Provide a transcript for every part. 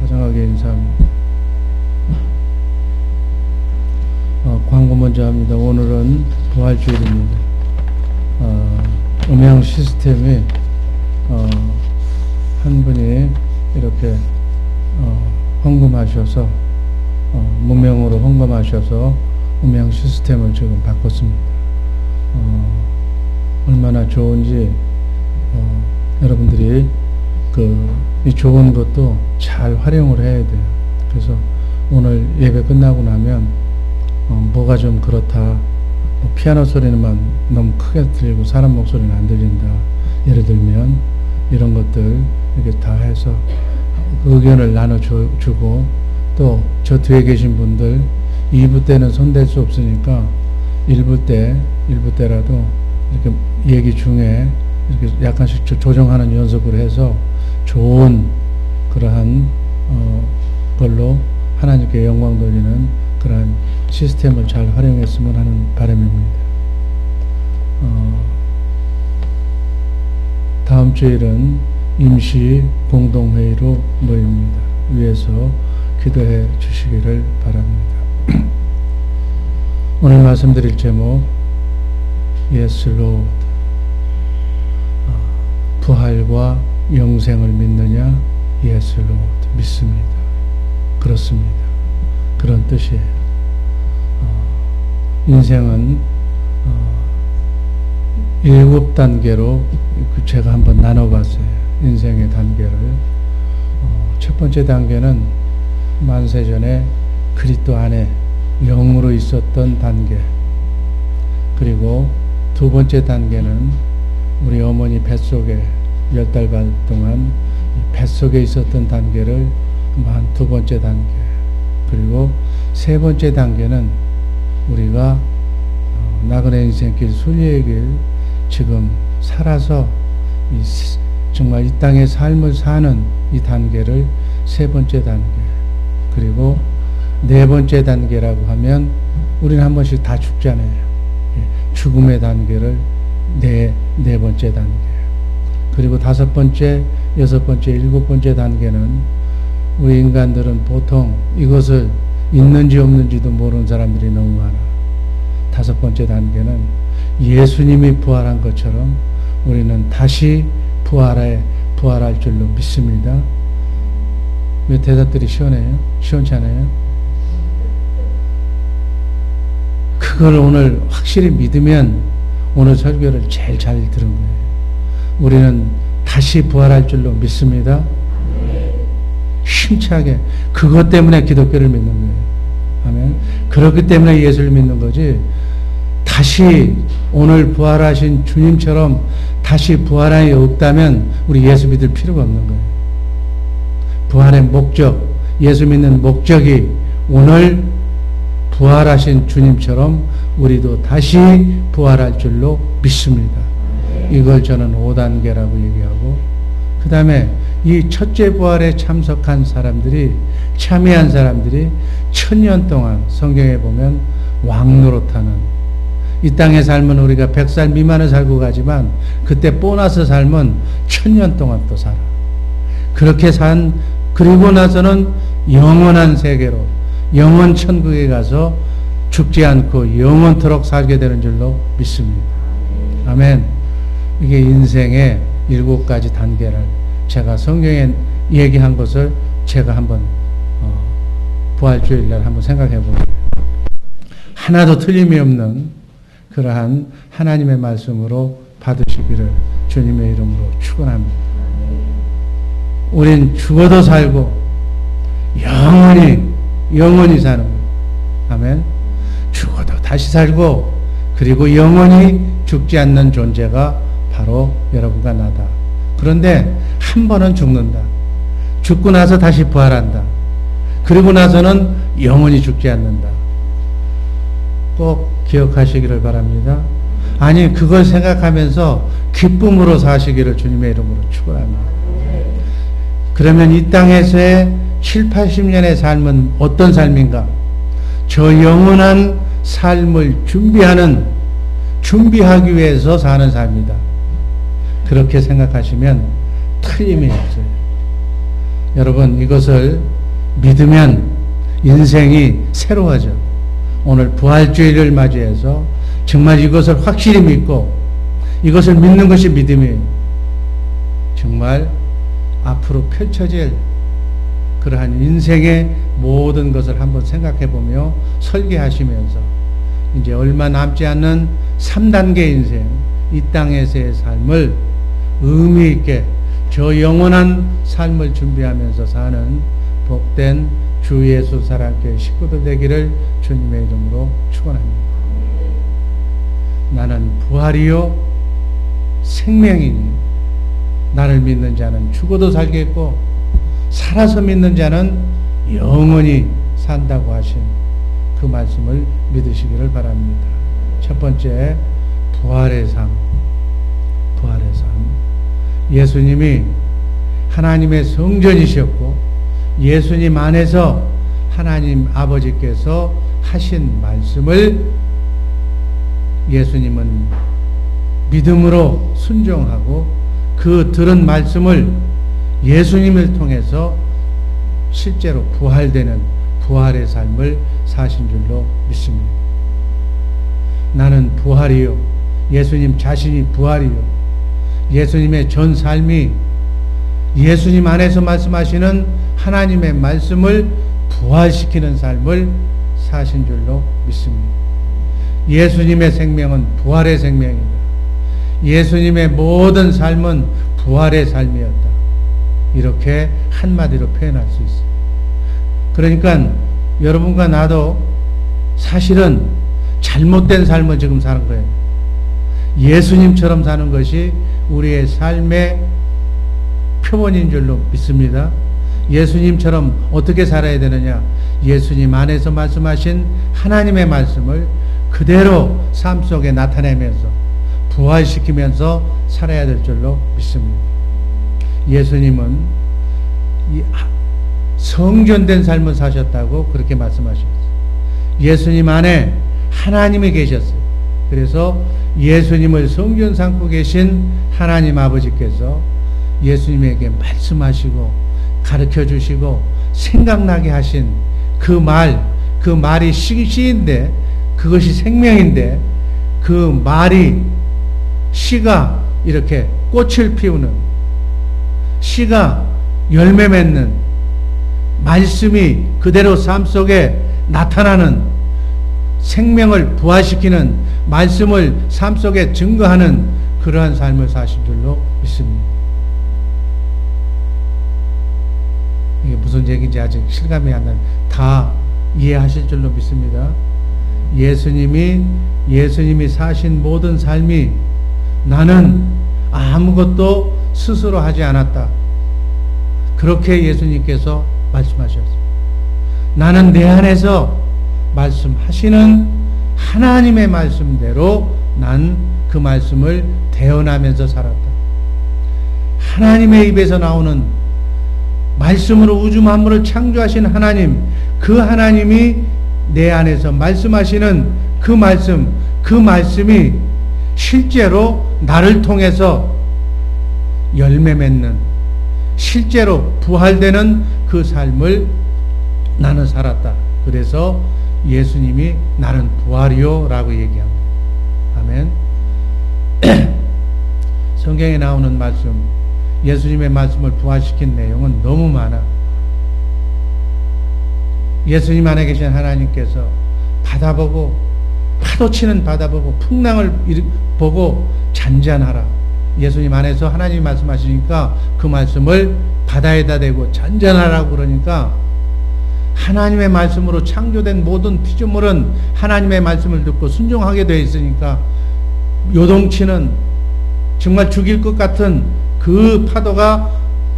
다정하게 인사합니다. 광고 먼저 합니다. 오늘은 부활주일입니다. 음향 시스템이 한 분이 이렇게 헌금하셔서 무명으로 헌금하셔서 음향 시스템을 지금 바꿨습니다. 얼마나 좋은지 여러분들이 이 좋은 것도 잘 활용을 해야 돼요. 그래서 오늘 예배 끝나고 나면 뭐가 좀 그렇다, 뭐 피아노 소리만 너무 크게 들리고 사람 목소리는 안 들린다, 예를 들면 이런 것들 이렇게 다 해서 의견을 나눠주고, 또 저 뒤에 계신 분들 2부 때는 손댈 수 없으니까 1부 때라도 이렇게 얘기 중에 이렇게 약간씩 조정하는 연습을 해서 좋은 그러한 걸로 하나님께 영광 돌리는 그러한 시스템을 잘 활용했으면 하는 바람입니다. 다음 주일은 임시 공동회의로 모입니다. 위에서 기도해 주시기를 바랍니다. 오늘 말씀드릴 제목, Yes Lord. 부활과 영생을 믿느냐? Yes Lord. 믿습니다. 그렇습니다. 그런 뜻이에요. 인생은 7단계로 제가 한번 나눠봤어요. 인생의 단계를. 첫 번째 단계는 만세전에 그리스도 안에 영으로 있었던 단계. 그리고 두 번째 단계는 우리 어머니 뱃속에 10달 반 동안 뱃속에 있었던 단계를 한 두 번째 단계. 그리고 세 번째 단계는 우리가 나그네 인생길 순리의 길 지금 살아서 정말 이 땅의 삶을 사는 이 단계를 세 번째 단계. 그리고 네 번째 단계라고 하면 우리는 한 번씩 다 죽잖아요. 죽음의 단계를 네 번째 단계. 그리고 다섯 번째, 여섯 번째, 일곱 번째 단계는 우리 인간들은 보통 이것을 있는지 없는지도 모르는 사람들이 너무 많아. 다섯 번째 단계는 예수님이 부활한 것처럼 우리는 다시 부활할 줄로 믿습니다. 왜 대답들이 시원해요? 시원찮아요? 그걸 오늘 확실히 믿으면 오늘 설교를 제일 잘 들은 거예요. 우리는 다시 부활할 줄로 믿습니다. 힘차게. 그것 때문에 기독교를 믿는 거예요. 아멘. 그렇기 때문에 예수를 믿는 거지, 다시 오늘 부활하신 주님처럼 다시 부활함이 없다면 우리 예수 믿을 필요가 없는 거예요. 부활의 목적, 예수 믿는 목적이 오늘 부활하신 주님처럼 우리도 다시 부활할 줄로 믿습니다. 이걸 저는 5단계라고 얘기하고, 그 다음에 이 첫째 부활에 참석한 사람들이, 참여한 사람들이 1000년 동안 성경에 보면 왕노릇하는, 이 땅의 삶은 우리가 100살 미만을 살고 가지만 그때 보너스 삶은 1000년 동안 또 살아. 그렇게 그리고 나서는 영원한 세계로, 영원 천국에 가서 죽지 않고 영원토록 살게 되는 줄로 믿습니다. 아멘. 이게 인생의 7가지 단계를 제가 성경에 얘기한 것을 제가 한번 부활주일날 한번 생각해 보세요. 하나도 틀림이 없는 그러한 하나님의 말씀으로 받으시기를 주님의 이름으로 축원합니다. 우린 죽어도 살고 영원히 사는 거예요. 아멘. 죽어도 다시 살고, 그리고 영원히 죽지 않는 존재가 바로 여러분과 나다. 그런데 한 번은 죽는다. 죽고 나서 다시 부활한다. 그리고 나서는 영원히 죽지 않는다. 꼭 기억하시기를 바랍니다. 아니, 그걸 생각하면서 기쁨으로 사시기를 주님의 이름으로 축원합니다. 그러면 이 땅에서의 7, 80년의 삶은 어떤 삶인가? 저 영원한 삶을 준비하기 위해서 사는 삶이다. 그렇게 생각하시면 틀림이 없어요. 여러분, 이것을 믿으면 인생이 새로워져. 오늘 부활주의를 맞이해서 정말 이것을 확실히 믿고 이것을 믿는 것이 믿음이에요. 정말 앞으로 펼쳐질 그러한 인생의 모든 것을 한번 생각해 보며 설계하시면서 이제 얼마 남지 않는 3단계 인생, 이 땅에서의 삶을 의미 있게 저 영원한 삶을 준비하면서 사는 복된 주 예수 사랑교회 식구들 되기를 주님의 이름으로 축원합니다. 나는 부활이요 생명이니 나를 믿는 자는 죽어도 살겠고 살아서 믿는 자는 영원히 산다고 하신 그 말씀을 믿으시기를 바랍니다. 첫 번째, 부활의 삶. 부활의 삶. 예수님이 하나님의 성전이셨고 예수님 안에서 하나님 아버지께서 하신 말씀을 예수님은 믿음으로 순종하고 그 들은 말씀을 예수님을 통해서 실제로 부활되는 부활의 삶을 사신 줄로 믿습니다. 나는 부활이요. 예수님 자신이 부활이요. 예수님의 전 삶이 예수님 안에서 말씀하시는 하나님의 말씀을 부활시키는 삶을 사신 줄로 믿습니다. 예수님의 생명은 부활의 생명이다. 예수님의 모든 삶은 부활의 삶이었다. 이렇게 한마디로 표현할 수 있어요. 그러니까 여러분과 나도 사실은 잘못된 삶을 지금 사는 거예요. 예수님처럼 사는 것이 우리의 삶의 표본인 줄로 믿습니다. 예수님처럼 어떻게 살아야 되느냐? 예수님 안에서 말씀하신 하나님의 말씀을 그대로 삶 속에 나타내면서 부활시키면서 살아야 될 줄로 믿습니다. 예수님은 성전된 삶을 사셨다고 그렇게 말씀하셨어요. 예수님 안에 하나님이 계셨어요. 그래서 예수님을 성전 삼고 계신 하나님 아버지께서 예수님에게 말씀하시고 가르쳐 주시고 생각나게 하신 그 말이 시인데 그것이 생명인데 그 말이 씨가 이렇게 꽃을 피우는 씨가 열매 맺는 말씀이 그대로 삶 속에 나타나는 생명을 부활시키는 말씀을 삶 속에 증거하는 그러한 삶을 사신 줄로 믿습니다. 이게 무슨 얘기인지 아직 실감이 안 나는 다 이해하실 줄로 믿습니다. 예수님이 사신 모든 삶이 나는 아무것도 스스로 하지 않았다. 그렇게 예수님께서 말씀하셨습니다. 나는 내 안에서 말씀하시는 하나님의 말씀대로 난 그 말씀을 대언하면서 살았다. 하나님의 입에서 나오는 말씀으로 우주 만물을 창조하신 하나님, 그 하나님이 내 안에서 말씀하시는 그 말씀이 실제로 나를 통해서 열매 맺는 실제로 부활되는 그 삶을 나는 살았다. 그래서 예수님이 나는 부활이요 라고 얘기합니다. 아멘. 성경에 나오는 말씀, 예수님의 말씀을 부활시킨 내용은 너무 많아. 예수님 안에 계신 하나님께서 바다 보고 파도치는 바다 보고 풍랑을 보고 잔잔하라. 예수님 안에서 하나님이 말씀하시니까 그 말씀을 바다에다 대고 잔잔하라고 그러니까 하나님의 말씀으로 창조된 모든 피조물은 하나님의 말씀을 듣고 순종하게 되어 있으니까 요동치는 정말 죽일 것 같은 그 파도가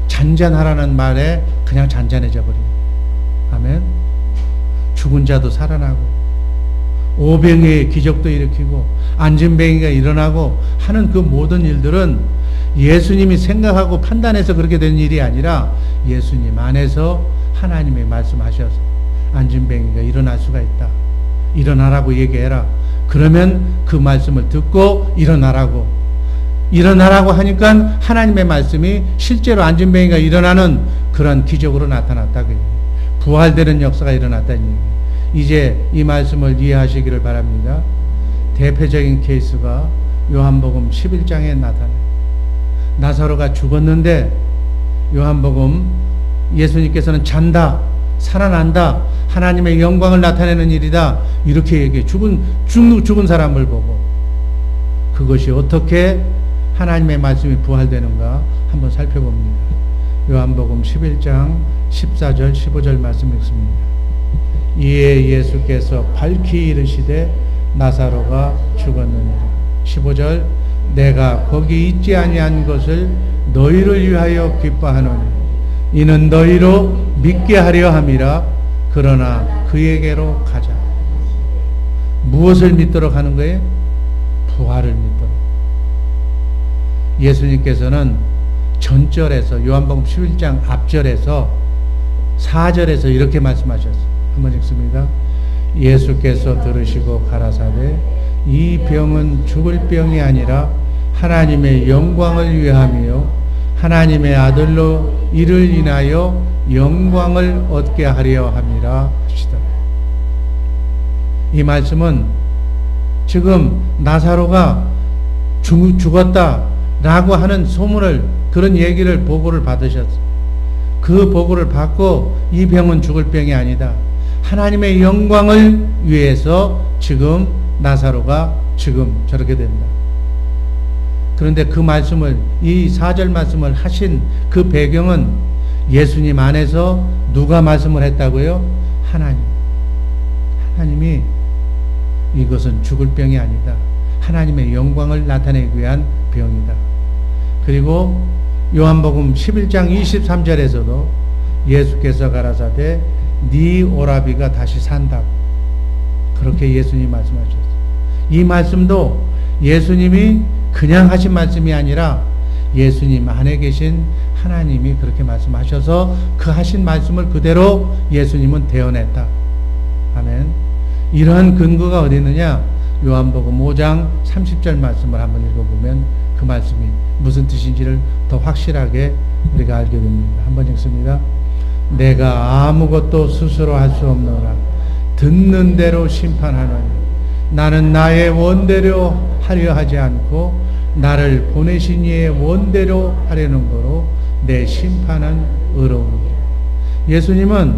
잔잔하라는 말에 그냥 잔잔해져 버려요. 아멘. 죽은 자도 살아나고 오병이의 기적도 일으키고 안진뱅이가 일어나고 하는 그 모든 일들은 예수님이 생각하고 판단해서 그렇게 된 일이 아니라 예수님 안에서 하나님의 말씀하셔서 안진뱅이가 일어날 수가 있다. 일어나라고 얘기해라. 그러면 그 말씀을 듣고 일어나라고 일어나라고 하니까 하나님의 말씀이 실제로 안진뱅이가 일어나는 그런 기적으로 나타났다. 부활되는 역사가 일어났다는 얘기. 이제 이 말씀을 이해하시기를 바랍니다. 대표적인 케이스가 요한복음 11장에 나타나요. 나사로가 죽었는데 요한복음 예수님께서는 잔다, 살아난다, 하나님의 영광을 나타내는 일이다, 이렇게 얘기해. 죽은 사람을 보고 그것이 어떻게 하나님의 말씀이 부활되는가 한번 살펴봅니다. 요한복음 11장 14절 15절 말씀 읽습니다. 이에 예수께서 밝히 이르시되 나사로가 죽었느니라. 15절 내가 거기 있지 아니한 것을 너희를 위하여 기뻐하노니 이는 너희로 믿게 하려 함이라. 그러나 그에게로 가자. 무엇을 믿도록 하는 거예요? 부활을 믿도록. 예수님께서는 전절에서 요한복음 11장 앞절에서 4절에서 이렇게 말씀하셨어요. 한번 읽습니다. 예수께서 들으시고 가라사대 이 병은 죽을 병이 아니라 하나님의 영광을 위함이요 하나님의 아들로 이를 인하여 영광을 얻게 하려 함이라 하시더라. 이 말씀은 지금 나사로가 죽었다라고 하는 소문을, 그런 얘기를 보고를 받으셨어요. 그 보고를 받고 이 병은 죽을 병이 아니다, 하나님의 영광을 위해서 지금 나사로가 지금 저렇게 된다. 그런데 그 말씀을, 이 4절 말씀을 하신 그 배경은 예수님 안에서 누가 말씀을 했다고요? 하나님이 이것은 죽을 병이 아니다, 하나님의 영광을 나타내기 위한 병이다. 그리고 요한복음 11장 23절에서도 예수께서 가라사대 네 오라비가 다시 산다고 그렇게 예수님이 말씀하셨어요. 이 말씀도 예수님이 그냥 하신 말씀이 아니라 예수님 안에 계신 하나님이 그렇게 말씀하셔서 그 하신 말씀을 그대로 예수님은 대언했다. 아멘. 이러한 근거가 어디 있느냐? 요한복음 5장 30절 말씀을 한번 읽어보면 그 말씀이 무슨 뜻인지를 더 확실하게 우리가 알게 됩니다. 한번 읽습니다. 내가 아무것도 스스로 할 수 없노라. 듣는 대로 심판하노니 나는 나의 원대로 하려 하지 않고 나를 보내신 이의 원대로 하려는 거로 내 심판은 의로우니라. 예수님은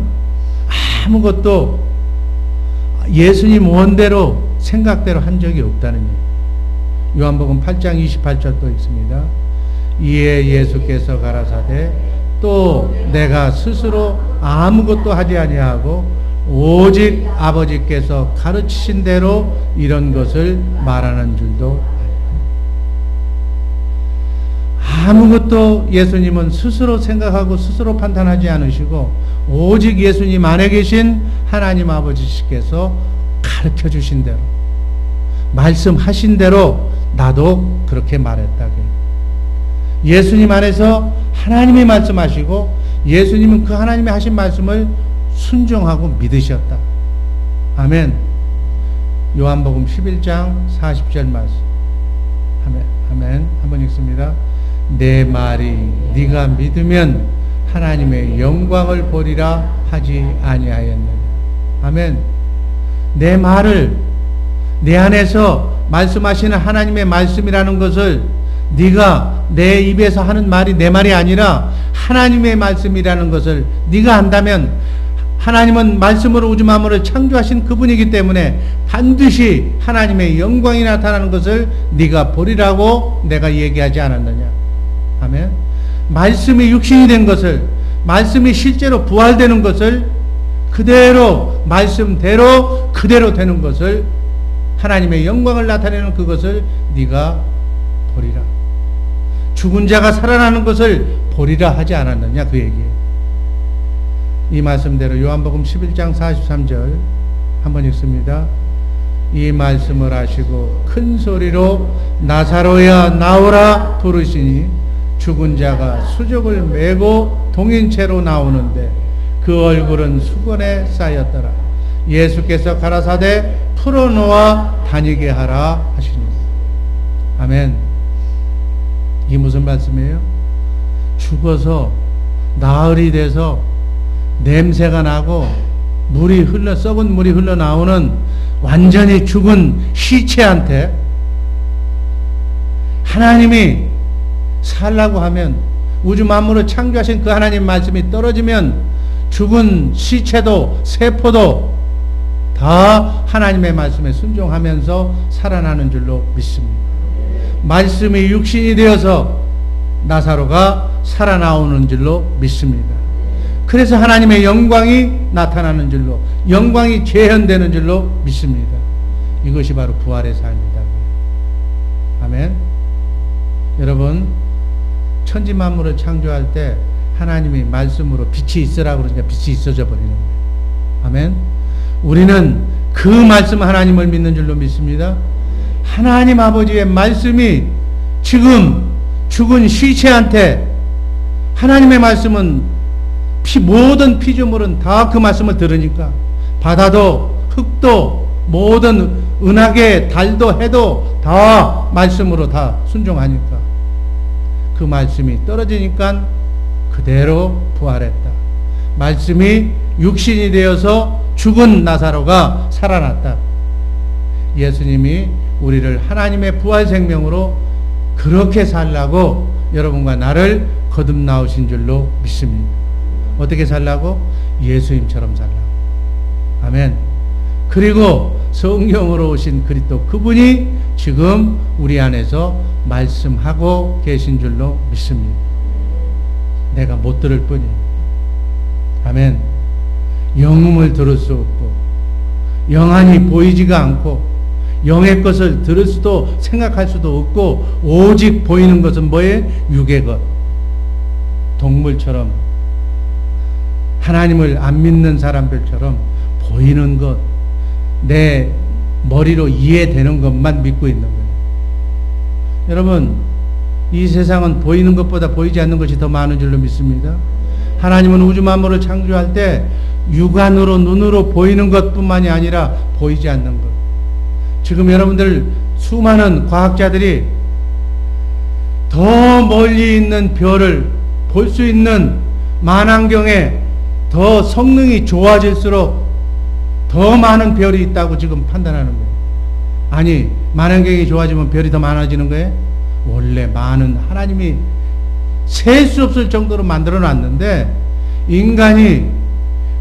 아무것도 예수님 원대로 생각대로 한 적이 없다는 얘기예요. 요한복음 8장 28절도 있습니다. 이에 예수께서 가라사대 또 내가 스스로 아무것도 하지 아니하고 오직 아버지께서 가르치신 대로 이런 것을 말하는 줄도 아무것도 예수님은 스스로 생각하고 스스로 판단하지 않으시고 오직 예수님 안에 계신 하나님 아버지께서 가르쳐 주신 대로 말씀하신 대로 나도 그렇게 말했다. 예수님 안에서 하나님이 말씀하시고 예수님은 그 하나님이 하신 말씀을 순종하고 믿으셨다. 아멘. 요한복음 11장 40절 말씀. 아멘. 한번 읽습니다. 내 말이 네가 믿으면 하나님의 영광을 보리라 하지 아니하였느냐. 아멘. 내 말을, 내 안에서 말씀하시는 하나님의 말씀이라는 것을 네가 내 입에서 하는 말이 내 말이 아니라 하나님의 말씀이라는 것을 네가 안다면, 하나님은 말씀으로 우주 만물을 창조하신 그분이기 때문에 반드시 하나님의 영광이 나타나는 것을 네가 보리라고 내가 얘기하지 않았느냐. 아멘. 말씀이 육신이 된 것을, 말씀이 실제로 부활되는 것을 그대로, 말씀대로 그대로 되는 것을, 하나님의 영광을 나타내는 그것을 네가 보리라. 죽은 자가 살아나는 것을 보리라 하지 않았느냐, 그 얘기예요. 이 말씀대로 요한복음 11장 43절 한번 읽습니다. 이 말씀을 하시고 큰 소리로 나사로야 나오라 부르시니 죽은 자가 수족을 메고 동인채로 나오는데 그 얼굴은 수건에 쌓였더라. 예수께서 가라사대 풀어놓아 다니게 하라 하시니. 아멘. 이게 무슨 말씀이에요? 죽어서 나흘이 돼서 냄새가 나고 썩은 물이 흘러나오는 완전히 죽은 시체한테 하나님이 살라고 하면, 우주 만물을 창조하신 그 하나님 말씀이 떨어지면 죽은 시체도 세포도 다 하나님의 말씀에 순종하면서 살아나는 줄로 믿습니다. 말씀이 육신이 되어서 나사로가 살아나오는 줄로 믿습니다. 그래서 하나님의 영광이 나타나는 줄로, 영광이 재현되는 줄로 믿습니다. 이것이 바로 부활의 삶이다. 아멘. 여러분, 천지 만물을 창조할 때 하나님이 말씀으로 빛이 있으라 그러니까 빛이 있어져 버리는 거예요. 아멘. 우리는 그 말씀 하나님을 믿는 줄로 믿습니다. 하나님 아버지의 말씀이 지금 죽은 시체한테, 하나님의 말씀은 모든 피조물은 다 그 말씀을 들으니까, 바다도 흙도 모든 은하계 달도 해도 다 말씀으로 다 순종하니까, 그 말씀이 떨어지니까 그대로 부활했다. 말씀이 육신이 되어서 죽은 나사로가 살아났다. 예수님이 우리를 하나님의 부활 생명으로 그렇게 살라고 여러분과 나를 거듭나오신 줄로 믿습니다. 어떻게 살라고? 예수님처럼 살라고. 아멘. 그리고 성령으로 오신 그리스도 그분이 지금 우리 안에서 말씀하고 계신 줄로 믿습니다. 내가 못 들을 뿐이에요. 아멘. 영음을 들을 수 없고 영안이 보이지가 않고 영의 것을 들을 수도 생각할 수도 없고 오직 보이는 것은 뭐예요? 육의 것. 동물처럼, 하나님을 안 믿는 사람들처럼 보이는 것, 내 머리로 이해되는 것만 믿고 있는 거예요. 여러분, 이 세상은 보이는 것보다 보이지 않는 것이 더 많은 줄로 믿습니다. 하나님은 우주 만물을 창조할 때 육안으로, 눈으로 보이는 것뿐만이 아니라 보이지 않는 것. 지금 여러분들 수많은 과학자들이 더 멀리 있는 별을 볼 수 있는 만환경에 더 성능이 좋아질수록 더 많은 별이 있다고 지금 판단하는 거예요. 아니, 만환경이 좋아지면 별이 더 많아지는 거예요? 원래 많은, 하나님이 셀 수 없을 정도로 만들어 놨는데 인간이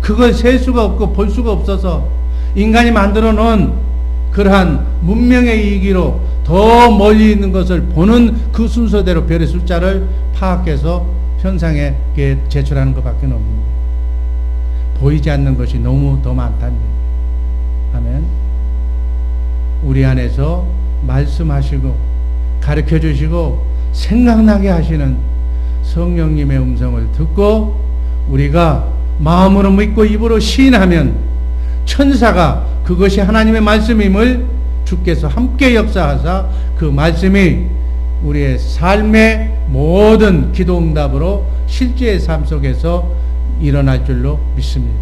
그걸 셀 수가 없고 볼 수가 없어서 인간이 만들어 놓은 그러한 문명의 이기로 더 멀리 있는 것을 보는 그 순서대로 별의 숫자를 파악해서 현상에 제출하는 것밖에 없는 거예요. 보이지 않는 것이 너무 더 많다는 거예요. 아멘. 우리 안에서 말씀하시고 가르쳐 주시고 생각나게 하시는 성령님의 음성을 듣고 우리가 마음으로 믿고 입으로 시인하면 천사가 그것이 하나님의 말씀임을 주께서 함께 역사하사 그 말씀이 우리의 삶의 모든 기도응답으로 실제의 삶 속에서 일어날 줄로 믿습니다.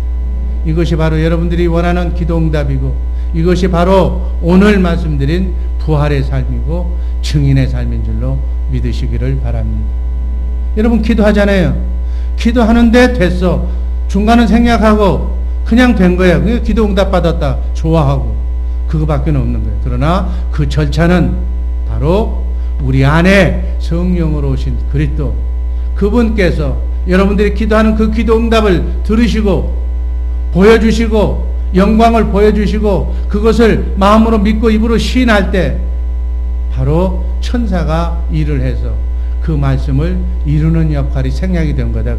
이것이 바로 여러분들이 원하는 기도응답이고 이것이 바로 오늘 말씀드린 부활의 삶이고 증인의 삶인 줄로 믿으시기를 바랍니다. 여러분 기도하잖아요. 기도하는데 됐어. 중간은 생략하고 그냥 된 거예요. 그냥 기도응답 받았다. 좋아하고 그거밖에 없는 거예요. 그러나 그 절차는 바로 우리 안에 성령으로 오신 그리스도 그분께서 여러분들이 기도하는 그 기도응답을 들으시고 보여주시고 영광을 보여주시고 그것을 마음으로 믿고 입으로 시인할 때 바로 천사가 일을 해서 그 말씀을 이루는 역할이 생략이 된 거다.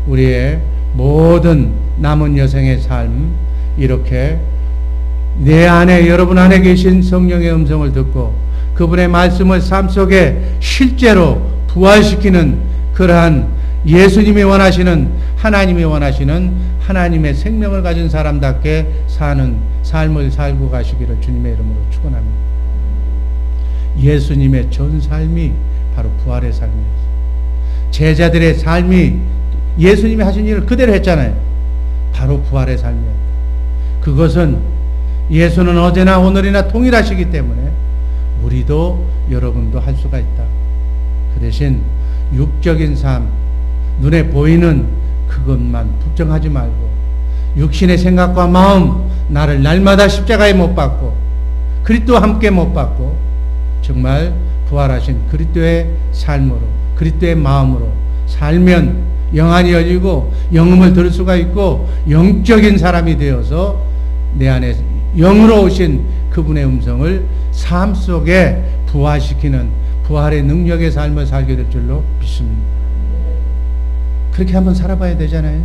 우리의 모든 남은 여생의 삶 이렇게 내 안에 여러분 안에 계신 성령의 음성을 듣고 그분의 말씀을 삶 속에 실제로 부활시키는 그러한 예수님이 원하시는 하나님이 원하시는 하나님의 생명을 가진 사람답게 사는 삶을 살고 가시기를 주님의 이름으로 축원합니다. 예수님의 전 삶이 바로 부활의 삶이었어요. 제자들의 삶이 예수님이 하신 일을 그대로 했잖아요. 바로 부활의 삶이었다. 그것은 예수는 어제나 오늘이나 동일하시기 때문에 우리도 여러분도 할 수가 있다. 그 대신 육적인 삶, 눈에 보이는 그것만 걱정하지 말고 육신의 생각과 마음, 나를 날마다 십자가에 못 박고 그리스도와 함께 못 박고 정말 부활하신 그리스도의 삶으로, 그리스도의 마음으로 살면 영안이 열리고 영음을 들을 수가 있고 영적인 사람이 되어서 내 안에 영으로 오신 그분의 음성을 삶 속에 부활시키는 부활의 능력의 삶을 살게 될 줄로 믿습니다. 그렇게 한번 살아봐야 되잖아요.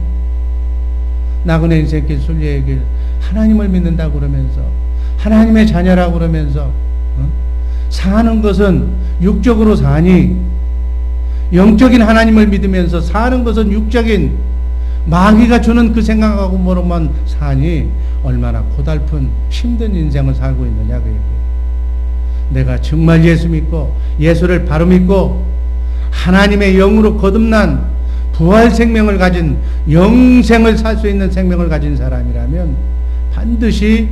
나그네 인생길 순례의 길, 하나님을 믿는다고 그러면서 하나님의 자녀라고 그러면서 사는 것은 육적으로 사니 영적인 하나님을 믿으면서 사는 것은 육적인 마귀가 주는 그 생각하고 뭐로만 사니 얼마나 고달픈 힘든 인생을 살고 있느냐 그 얘기예요. 내가 정말 예수 믿고 예수를 바로 믿고 하나님의 영으로 거듭난 부활 생명을 가진 영생을 살 수 있는 생명을 가진 사람이라면 반드시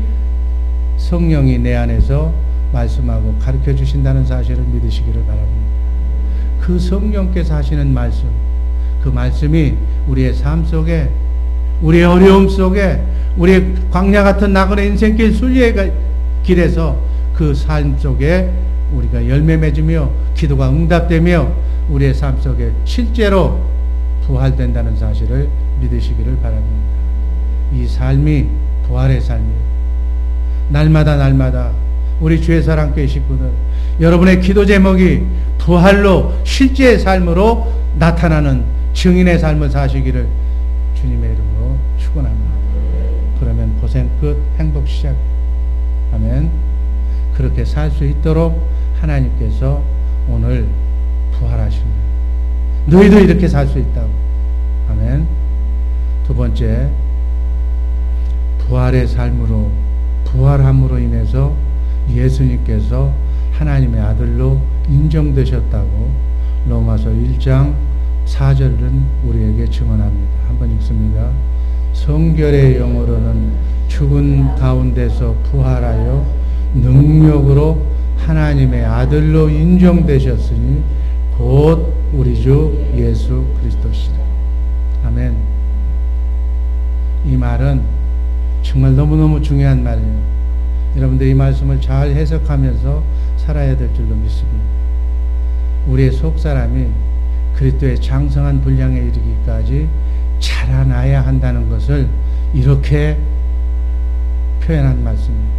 성령이 내 안에서 말씀하고 가르쳐 주신다는 사실을 믿으시기를 바랍니다. 그 성령께서 하시는 말씀, 그 말씀이 우리의 삶 속에, 우리의 어려움 속에, 우리의 광야 같은 나그네 인생길 순례의 길에서 그 삶 속에 우리가 열매 맺으며 기도가 응답되며 우리의 삶 속에 실제로 부활된다는 사실을 믿으시기를 바랍니다. 이 삶이 부활의 삶이에요. 날마다 우리 주의 사랑교회 식구들, 여러분의 기도 제목이 부활로 실제의 삶으로 나타나는 증인의 삶을 사시기를 주님의 이름으로 축원합니다. 그러면 고생 끝, 행복 시작. 아멘. 그렇게 살 수 있도록 하나님께서 오늘 부활하십니다. 너희도 이렇게 살 수 있다고. 아멘. 두 번째, 부활의 삶으로, 부활함으로 인해서 예수님께서 하나님의 아들로 인정되셨다고 로마서 1장 4절은 우리에게 증언합니다. 한번 읽습니다. 성결의 영으로는 죽은 가운데서 부활하여 능력으로 하나님의 아들로 인정되셨으니 곧 우리 주 예수 그리스도시라. 아멘. 이 말은 정말 너무너무 중요한 말이에요. 여러분들 이 말씀을 잘 해석하면서 살아야 될 줄로 믿습니다. 우리의 속사람이 그리스도의 장성한 분량에 이르기까지 자라나야 한다는 것을 이렇게 표현한 말씀입니다.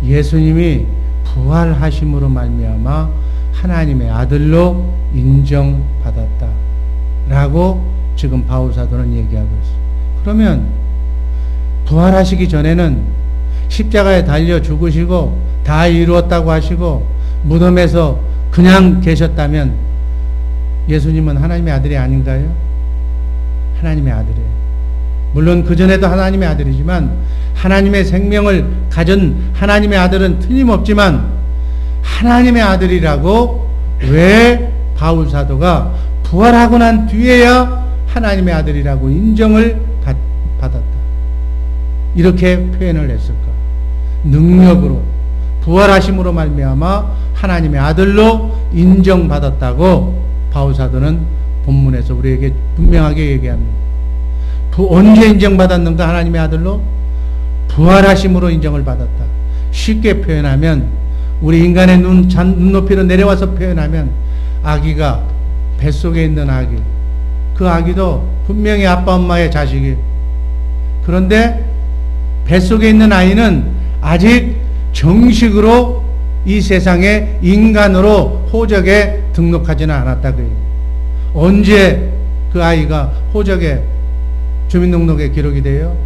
예수님이 부활하심으로 말미암아 하나님의 아들로 인정받았다 라고 지금 바울 사도는 얘기하고 있어요. 그러면 부활하시기 전에는 십자가에 달려 죽으시고 다 이루었다고 하시고 무덤에서 그냥 계셨다면 예수님은 하나님의 아들이 아닌가요? 하나님의 아들이에요. 물론 그전에도 하나님의 아들이지만 하나님의 생명을 가진 하나님의 아들은 틀림없지만 하나님의 아들이라고 왜 바울 사도가 부활하고 난 뒤에야 하나님의 아들이라고 인정을 받았다. 이렇게 표현을 했을까? 능력으로 부활하심으로 말미암아 하나님의 아들로 인정받았다고 바울 사도는 본문에서 우리에게 분명하게 얘기합니다. 언제 인정받았는가? 하나님의 아들로 부활하심으로 인정을 받았다. 쉽게 표현하면 우리 인간의 눈높이로 내려와서 표현하면 아기가 뱃속에 있는 아기, 그 아기도 분명히 아빠 엄마의 자식이에요. 그런데 뱃속에 있는 아이는 아직 정식으로 이 세상에 인간으로 호적에 등록하지는 않았다 그 얘기예요. 언제 그 아이가 호적에 주민등록에 기록이 돼요?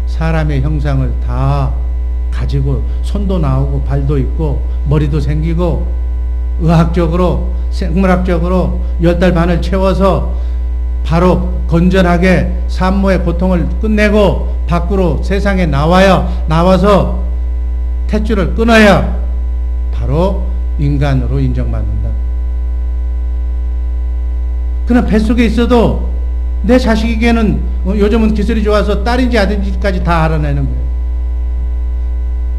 사람의 형상을 다 가지고 손도 나오고 발도 있고 머리도 생기고 의학적으로 생물학적으로 10달 반을 채워서 바로 건전하게 산모의 고통을 끝내고 밖으로 세상에 나와서 탯줄을 끊어야 바로 인간으로 인정받는다. 그러나 뱃속에 있어도 내 자식에게는 요즘은 기술이 좋아서 딸인지 아들인지까지 다 알아내는 거예요.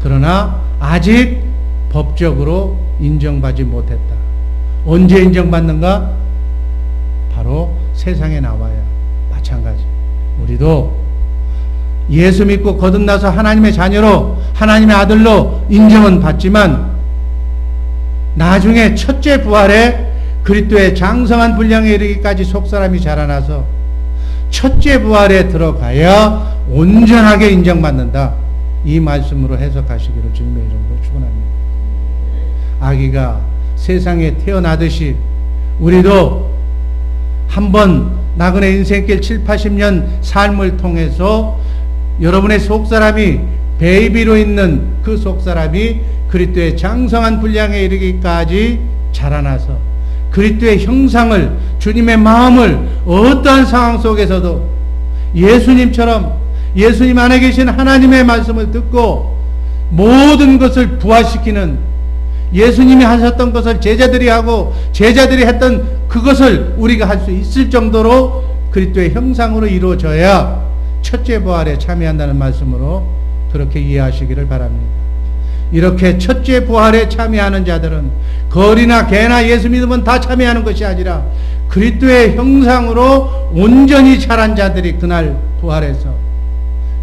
그러나 아직 법적으로 인정받지 못했다. 언제 인정받는가? 바로 세상에 나와야. 마찬가지. 우리도 예수 믿고 거듭나서 하나님의 자녀로, 하나님의 아들로 인정은 받지만 나중에 첫째 부활에 그리스도의 장성한 분량에 이르기까지 속사람이 자라나서 첫째 부활에 들어가야 온전하게 인정받는다. 이 말씀으로 해석하시기를 주님의 이름으로 축원합니다. 아기가 세상에 태어나듯이 우리도 한번 나그네 인생길 7, 80년 삶을 통해서 여러분의 속사람이, 베이비로 있는 그 속사람이 그리스도의 장성한 분량에 이르기까지 자라나서 그리스도의 형상을, 주님의 마음을 어떠한 상황 속에서도 예수님처럼 예수님 안에 계신 하나님의 말씀을 듣고 모든 것을 부활시키는, 예수님이 하셨던 것을 제자들이 하고 제자들이 했던 그것을 우리가 할 수 있을 정도로 그리스도의 형상으로 이루어져야 첫째 부활에 참여한다는 말씀으로 그렇게 이해하시기를 바랍니다. 이렇게 첫째 부활에 참여하는 자들은 거리나 개나 예수 믿으면 다 참여하는 것이 아니라 그리스도의 형상으로 온전히 자란 자들이 그날 부활해서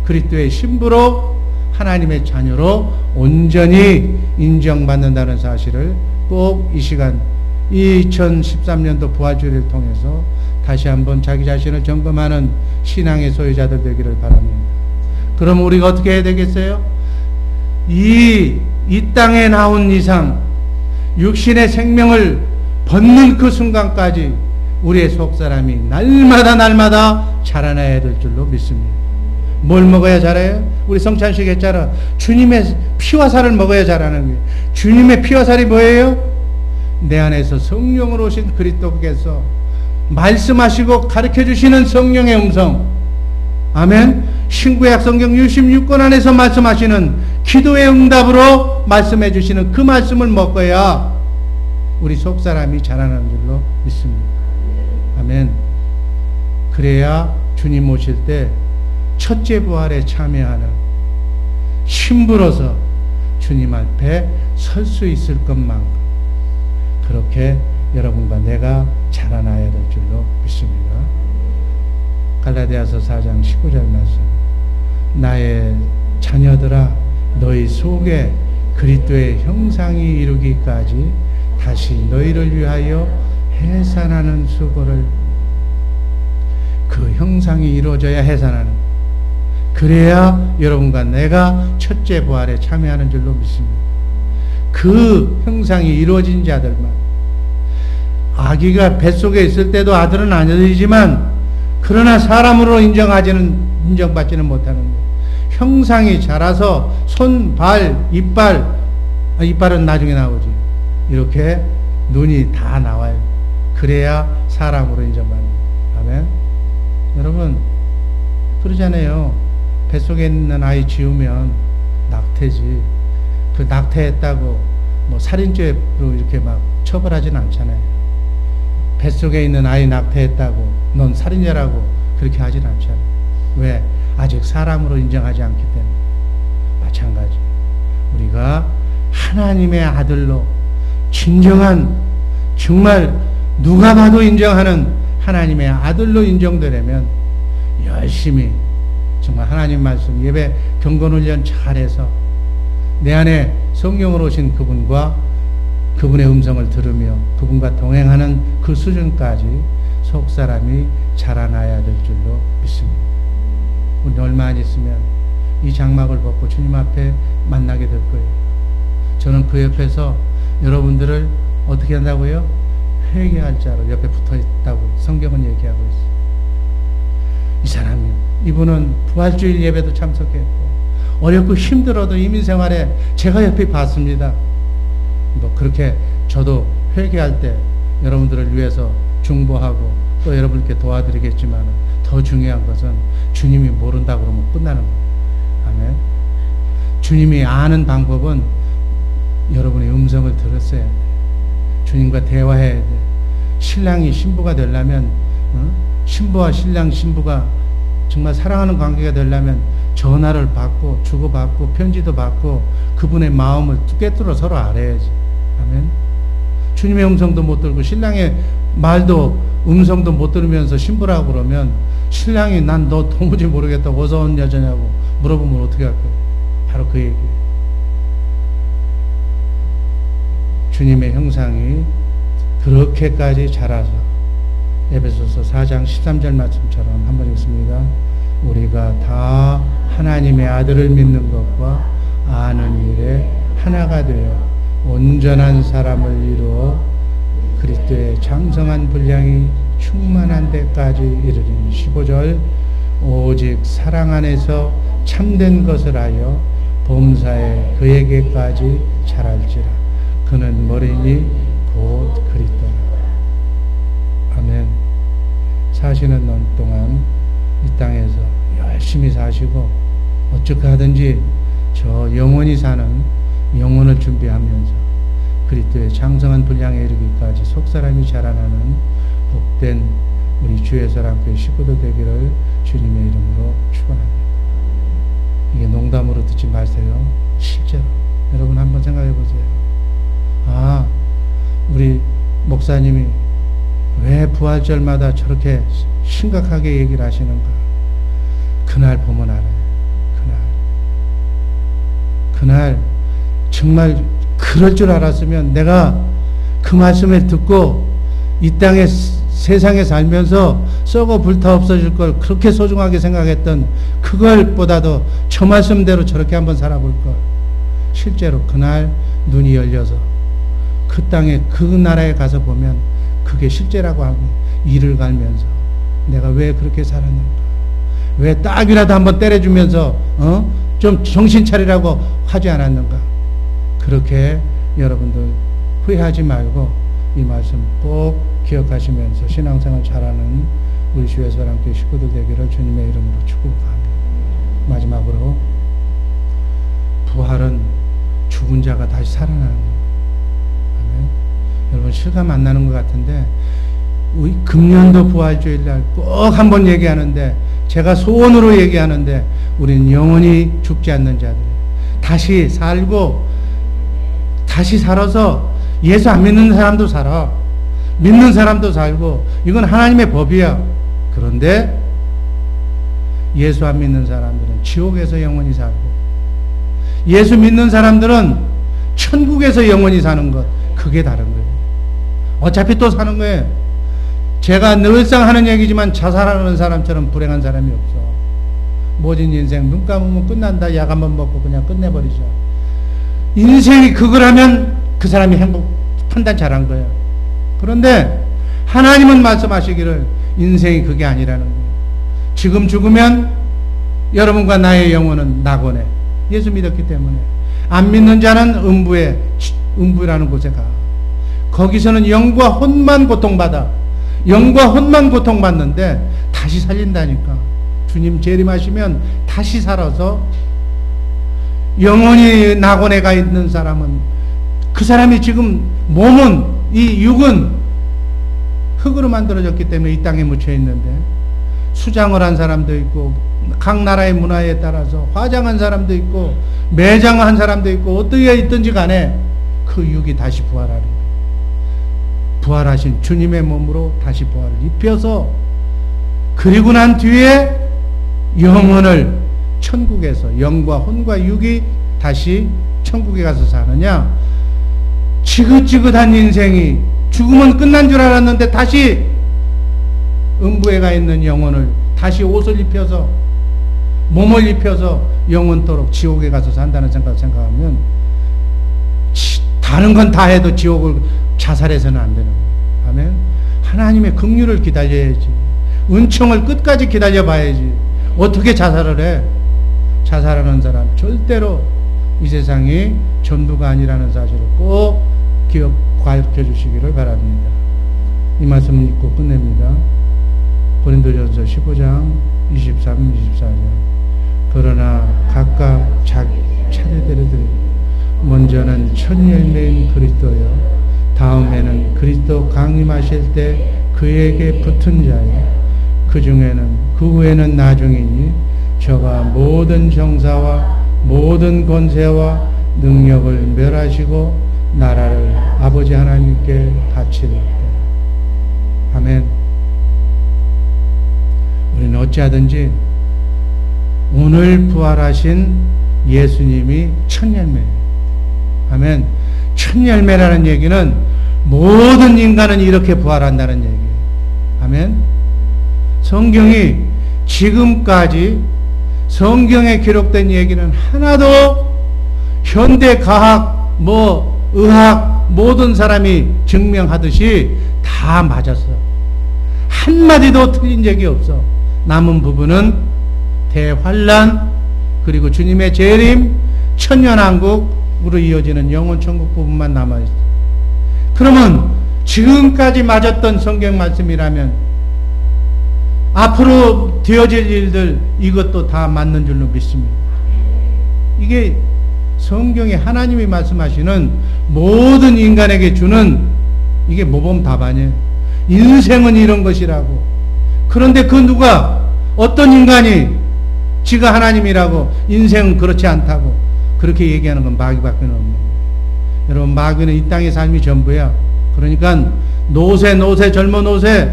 그리스도의 신부로 하나님의 자녀로 온전히 인정받는다는 사실을 꼭 이 시간, 2013년도 부활주의를 통해서 다시 한번 자기 자신을 점검하는 신앙의 소유자들 되기를 바랍니다. 그럼 우리가 어떻게 해야 되겠어요? 이 땅에 나온 이상 육신의 생명을 벗는 그 순간까지 우리의 속사람이 날마다 자라나야 될 줄로 믿습니다. 뭘 먹어야 자라요? 우리 성찬식 했잖아. 주님의 피와 살을 먹어야 자라는 거예요. 주님의 피와 살이 뭐예요? 내 안에서 성령으로 오신 그리스도께서 말씀하시고 가르쳐주시는 성령의 음성. 아멘. 신구약 성경 66권 안에서 말씀하시는 기도의 응답으로 말씀해 주시는 그 말씀을 먹어야 우리 속사람이 자라나는 줄로 믿습니다. 아멘. 그래야 주님 오실 때 첫째 부활에 참여하는 신부로서 주님 앞에 설 수 있을 것만큼 그렇게 여러분과 내가 자라나야 될 줄로 믿습니다. 갈라디아서 4장 19절 말씀. 나의 자녀들아, 너희 속에 그리스도의 형상이 이루기까지 다시 너희를 위하여 해산하는 수고를, 그 형상이 이루어져야 해산하는, 그래야 여러분과 내가 첫째 부활에 참여하는 줄로 믿습니다. 그 형상이 이루어진 자들만, 아기가 뱃속에 있을 때도 아들은 아들이지만 그러나 사람으로 인정받지는 못하는 거예요. 형상이 자라서 손, 발, 이빨은 나중에 나오지. 이렇게 눈이 다 나와요. 그래야 사람으로 인정받는 거예요. 아멘. 여러분 그러잖아요. 뱃속에 있는 아이 지우면 낙태지. 그 낙태했다고 뭐 살인죄로 이렇게 막 처벌하지는 않잖아요. 뱃속에 있는 아이 낙태했다고 넌 살인자라고 그렇게 하진 않잖아요. 왜? 아직 사람으로 인정하지 않기 때문에. 마찬가지. 우리가 하나님의 아들로 진정한, 정말 누가 봐도 인정하는 하나님의 아들로 인정되려면 열심히 정말 하나님 말씀, 예배, 경건훈련 잘해서 내 안에 성령으로 오신 그분과 그분의 음성을 들으며 그분과 동행하는 그 수준까지 속사람이 자라나야 될 줄로 믿습니다. 우리 얼마 안 있으면 이 장막을 벗고 주님 앞에 만나게 될 거예요. 저는 그 옆에서 여러분들을 어떻게 한다고요? 회개할 자로 옆에 붙어 있다고 성경은 얘기하고 있어요. 이 사람이, 이분은 부활주일 예배도 참석했고 어렵고 힘들어도 이민생활에 제가 옆에 봤습니다. 뭐 그렇게 저도 회개할 때 여러분들을 위해서 중보하고 또 여러분께 도와드리겠지만 더 중요한 것은 주님이 모른다고 그러면 끝나는 거예요. 아멘. 주님이 아는 방법은 여러분의 음성을 들었어야 돼. 주님과 대화해야 돼. 신랑이 신부가 되려면, 신부와 신랑, 신부가 정말 사랑하는 관계가 되려면 전화를 받고 주고받고 편지도 받고 그분의 마음을 꿰뚫어 서로 알아야지. 아멘. 주님의 음성도 못 들고 신랑의 말도 음성도 못 들으면서 신부라고 그러면 신랑이 난 너 도무지 모르겠다고 어디서 온 여자냐고 물어보면 어떻게 할 거예요? 바로 그 얘기. 주님의 형상이 그렇게까지 자라서 에베소서 4장 13절 말씀처럼 한번 읽습니다. 우리가 다 하나님의 아들을 믿는 것과 아는 일에 하나가 되어 온전한 사람을 이루어 그리스도의 장성한 분량이 충만한 데까지 이르리니 15절 오직 사랑 안에서 참된 것을 하여 범사에 그에게까지 자랄지라 그는 머리니 곧 그리스도라. 아멘. 사시는 년 동안 이 땅에서 열심히 사시고 어떻게 하든지 저 영원히 사는 영혼을 준비하면서 그리스도의 장성한 분량에 이르기까지 속사람이 자라나는 복된 우리 주예서랑교회 식구들 되기를 주님의 이름으로 축원합니다. 이게 농담으로 듣지 마세요. 실제로 여러분 한번 생각해 보세요. 아, 우리 목사님이 왜 부활절마다 저렇게 심각하게 얘기를 하시는가? 그날 보면 알아요. 그날 정말 그럴 줄 알았으면 내가 그 말씀을 듣고 이 땅에 세상에 살면서 썩어 불타 없어질 걸 그렇게 소중하게 생각했던 그걸 보다도 저 말씀대로 저렇게 한번 살아볼 걸. 실제로 그날 눈이 열려서 그 땅에 그 나라에 가서 보면 그게 실제라고 하고 이를 갈면서 내가 왜 그렇게 살았는가? 왜 딱이라도 한번 때려주면서 좀 정신 차리라고 하지 않았는가? 그렇게 여러분들 후회하지 말고 이 말씀 꼭 기억하시면서 신앙생활 잘하는 우리 주예서랑교회 식구들 되기를 주님의 이름으로 축복합니다. 마지막으로 부활은 죽은 자가 다시 살아나는 거예요. 여러분 실감 안 나는 것 같은데 우리 금년도 부활주일날 꼭 한번 얘기하는데 제가 소원으로 얘기하는데 우리는 영원히 죽지 않는 자들이에요. 다시 살고 다시 살아서 예수 안 믿는 사람도 살아. 믿는 사람도 살고 이건 하나님의 법이야. 그런데 예수 안 믿는 사람들은 지옥에서 영원히 살고 예수 믿는 사람들은 천국에서 영원히 사는 것 그게 다른 거예요. 어차피 또 사는 거예요. 제가 늘상 하는 얘기지만 자살하는 사람처럼 불행한 사람이 없어. 모진 인생 눈 감으면 끝난다. 약 한번 먹고 그냥 끝내버리자. 인생이 그걸 하면 그 사람이 행복 판단 잘한 거예요. 그런데 하나님은 말씀하시기를 인생이 그게 아니라는 거예요. 지금 죽으면 여러분과 나의 영혼은 낙원에 예수 믿었기 때문에 안 믿는 자는 음부라는 곳에 가. 거기서는 영과 혼만 고통받아. 영과 혼만 고통받는데 다시 살린다니까. 주님 재림하시면 다시 살아서 영원히 낙원에 가 있는 사람은 그 사람이 지금 몸은 이 육은 흙으로 만들어졌기 때문에 이 땅에 묻혀 있는데 수장을 한 사람도 있고 각 나라의 문화에 따라서 화장한 사람도 있고 매장한 사람도 있고 어떻게 있든지 간에 그 육이 다시 부활하는 거예요. 부활하신 주님의 몸으로 다시 부활을 입혀서 그리고 난 뒤에 영혼을 천국에서 영과 혼과 육이 다시 천국에 가서 사느냐 지긋지긋한 인생이 죽으면 끝난 줄 알았는데 다시 음부에 가 있는 영혼을 다시 옷을 입혀서 몸을 입혀서 영원토록 지옥에 가서 산다는 생각하면 다른 건 다 해도 지옥을 자살해서는 안 되는 거예요. 아멘. 하나님의 긍휼을 기다려야지. 은총을 끝까지 기다려 봐야지. 어떻게 자살을 해? 자살하는 사람 절대로 이 세상이 전부가 아니라는 사실을 꼭 가르쳐 주시기를 바랍니다. 이 말씀을 읽고 끝냅니다. 고린도전서 15장 23, 24절. 그러나 각각 자기 차례대로 드리고 먼저는 첫 열매인 그리스도여 다음에는 그리스도 강림하실 때 그에게 붙은 자여 그 중에는 그 후에는 나중이니 저가 모든 정사와 모든 권세와 능력을 멸하시고 나라를 아버지 하나님께 바칠 때. 아멘. 우리는 어찌하든지 오늘 부활하신 예수님이 첫 열매예요. 아멘. 첫 열매라는 얘기는 모든 인간은 이렇게 부활한다는 얘기예요. 아멘. 성경이 지금까지 성경에 기록된 얘기는 하나도 현대 과학, 의학 모든 사람이 증명하듯이 다 맞았어. 한마디도 틀린 적이 없어. 남은 부분은 대환란, 그리고 주님의 재림, 천년왕국으로 이어지는 영혼천국 부분만 남아있어. 그러면 지금까지 맞았던 성경 말씀이라면 앞으로 되어질 일들 이것도 다 맞는 줄로 믿습니다. 이게 성경에 하나님이 말씀하시는 모든 인간에게 주는 이게 모범 답안이에요. 인생은 이런 것이라고. 그런데 그 누가 어떤 인간이 지가 하나님이라고 인생은 그렇지 않다고 그렇게 얘기하는 건 마귀밖에 없는 거예요. 여러분, 마귀는 이 땅의 삶이 전부야. 그러니까 노세 젊은 노세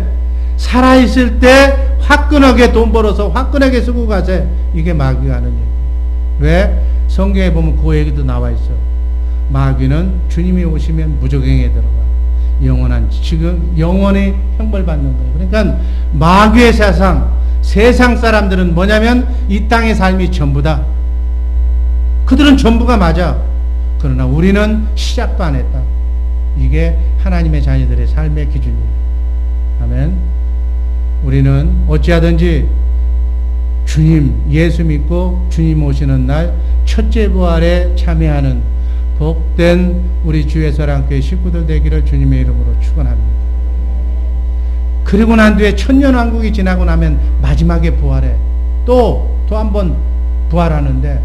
살아있을 때 화끈하게 돈 벌어서 화끈하게 쓰고 가세. 이게 마귀가 하는 얘기. 왜? 성경에 보면 그 얘기도 나와 있어. 마귀는 주님이 오시면 무저갱에 들어가. 지금 영원히 형벌받는 거예요. 그러니까 마귀의 세상 사람들은 뭐냐면 이 땅의 삶이 전부다. 그들은 전부가 맞아. 그러나 우리는 시작도 안 했다. 이게 하나님의 자녀들의 삶의 기준이에요. 아멘. 우리는 어찌하든지 주님, 예수 믿고 주님 오시는 날 첫째 부활에 참여하는 복된 우리 주의 사랑교회 식구들 되기를 주님의 이름으로 축원합니다. 그리고 난 뒤에 천년왕국이 지나고 나면 마지막에 부활해. 또 한 번 부활하는데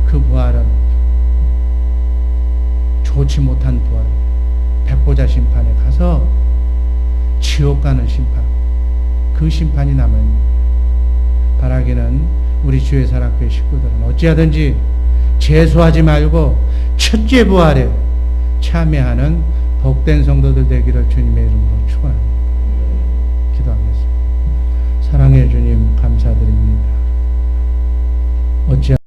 그 부활은 좋지 못한 부활. 백보자 심판에 가서 지옥 가는 심판. 그 심판이 남아있는 바라기는 우리 주의 사랑교회 식구들은 어찌하든지 재수하지 말고 첫째 부활에 참여하는 복된 성도들 되기를 주님의 이름으로 축원합니다. 기도하겠습니다. 사랑해 주님 감사드립니다. 어찌